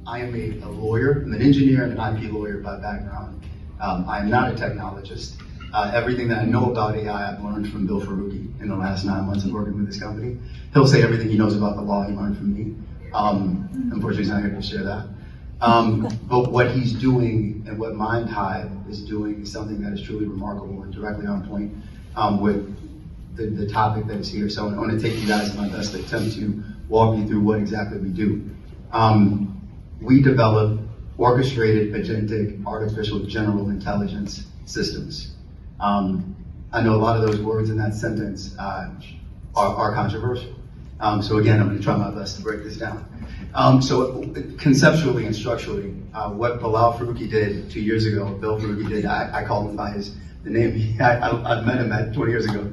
I am a lawyer. I'm an engineer and an IP lawyer by background. I am not a technologist. Everything that I know about AI, I've learned from Bill Faruqi in the last 9 months of working with this company. He'll say everything he knows about the law he learned from me. Unfortunately, he's not here to share that. But what he's doing and what MindHYVE is doing is something that is truly remarkable and directly on point with the topic that is here. So I want to take you guys in my best attempt to walk you through what exactly we do. We develop orchestrated agentic artificial general intelligence systems. I know a lot of those words in that sentence are controversial. So again, I'm going to try my best to break this down. So conceptually and structurally, what Bilal Faruqi did 2 years ago, Bill Faruqi did, I call him by the name, I met him at 20 years ago.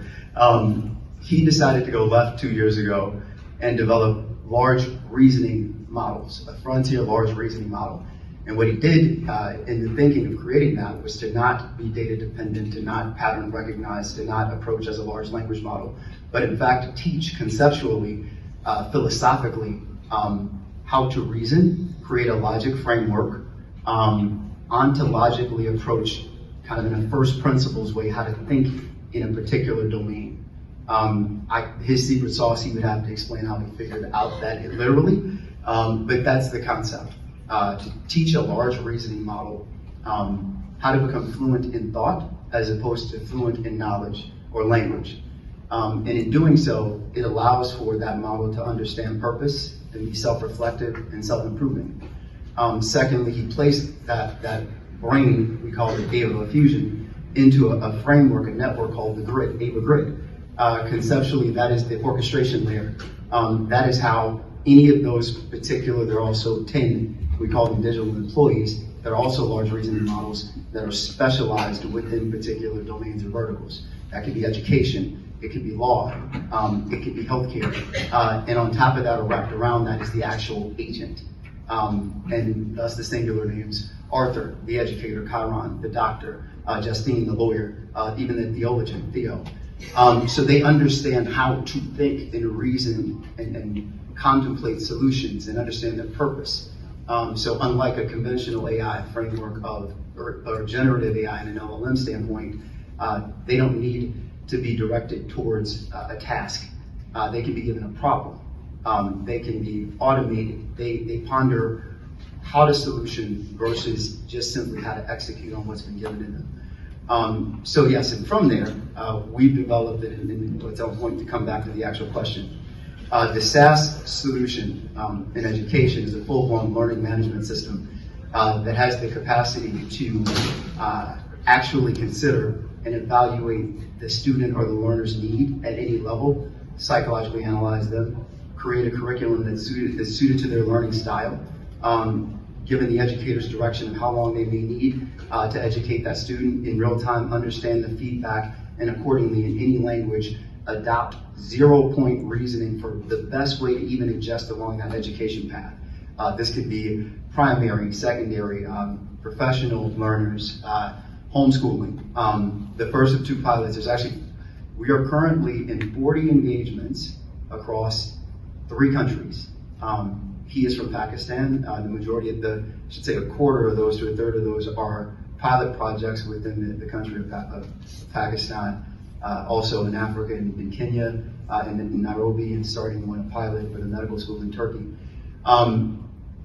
He decided to go left 2 years ago and develop large reasoning models, a frontier large reasoning model. And what he did in the thinking of creating that was to not be data dependent, to not pattern recognize, to not approach as a large language model, but in fact teach conceptually, philosophically, how to reason, create a logic framework, ontologically approach kind of in a first principles way how to think in a particular domain. His secret sauce, he would have to explain how he figured out that literally, but that's the concept. To teach a large reasoning model how to become fluent in thought as opposed to fluent in knowledge or language. And in doing so, it allows for that model to understand purpose and be self-reflective and self-improvement. Secondly, he placed that brain, we call it Ava fusion, into a framework, a network called the grid, Ava grid. Conceptually, that is the orchestration layer. That is how any of those particular, there are also 10, we call them digital employees, that are also large reasoning models that are specialized within particular domains or verticals. That could be education, it could be law, it could be healthcare, and on top of that, or wrapped around that, is the actual agent. And thus the singular names, Arthur, the educator, Chiron, the doctor, Justine, the lawyer, even the theologian, Theo. So they understand how to think and reason and contemplate solutions and understand their purpose. So unlike a conventional AI framework or generative AI in an LLM standpoint, they don't need to be directed towards a task. They can be given a problem. They can be automated. They ponder how to solution versus just simply how to execute on what's been given to them. So yes, and from there, we've developed it, and it's our point to come back to the actual question. The SaaS solution in education is a full-blown learning management system that has the capacity to actually consider and evaluate the student or the learner's need at any level, psychologically analyze them, create a curriculum that's suited to their learning style, given the educator's direction of how long they may need to educate that student in real time, understand the feedback, and accordingly in any language, adopt 0-point reasoning for the best way to even adjust along that education path. This could be primary, secondary, professional learners, homeschooling. The first of 2 pilots is actually, we are currently in 40 engagements across 3 countries. He is from Pakistan. The majority of I should say a quarter of those to a third of those are pilot projects within the country of Pakistan. Also in Africa, in Kenya, and in Nairobi, and starting one pilot with a medical school in Turkey.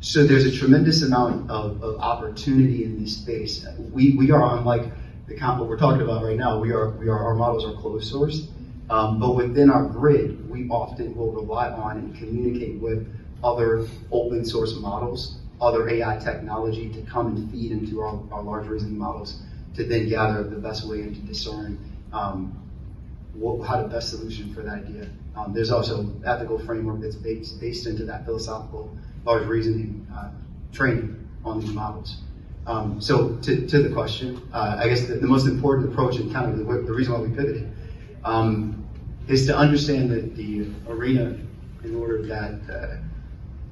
So there's a tremendous amount of opportunity in this space. We are unlike what we're talking about right now. Our models are closed source, but within our grid, we often will rely on and communicate with other open source models, other AI technology to come and feed into our large reasoning models to then gather the best way and to discern how to best solution for that idea. There's also ethical framework that's based into that philosophical large reasoning training on these models. So to the question, I guess the most important approach and kind of the reason why we pivoted is to understand the arena in order that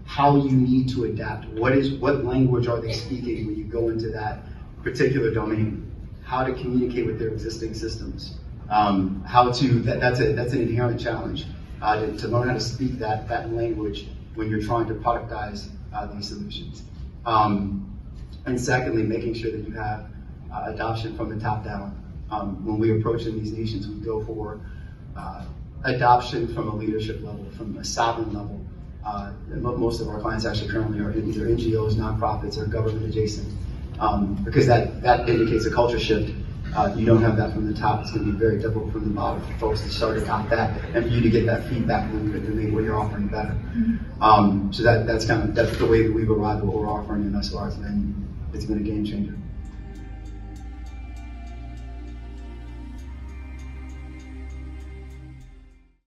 how you need to adapt. What language are they speaking when you go into that particular domain? How to communicate with their existing systems. That's an inherent challenge to learn how to speak that language when you're trying to productize these solutions. And secondly, making sure that you have adoption from the top down. When we approach in these nations, we go for adoption from a leadership level, from a sovereign level. Most of our clients actually currently are either NGOs, nonprofits, or government adjacent, because that indicates a culture shift. You don't have that from the top. It's going to be very difficult from the bottom for folks to start to adopt that, and for you to get that feedback loop and make what you're offering better. So that's the way that we've arrived at what we're offering, and thus far it's been a game changer.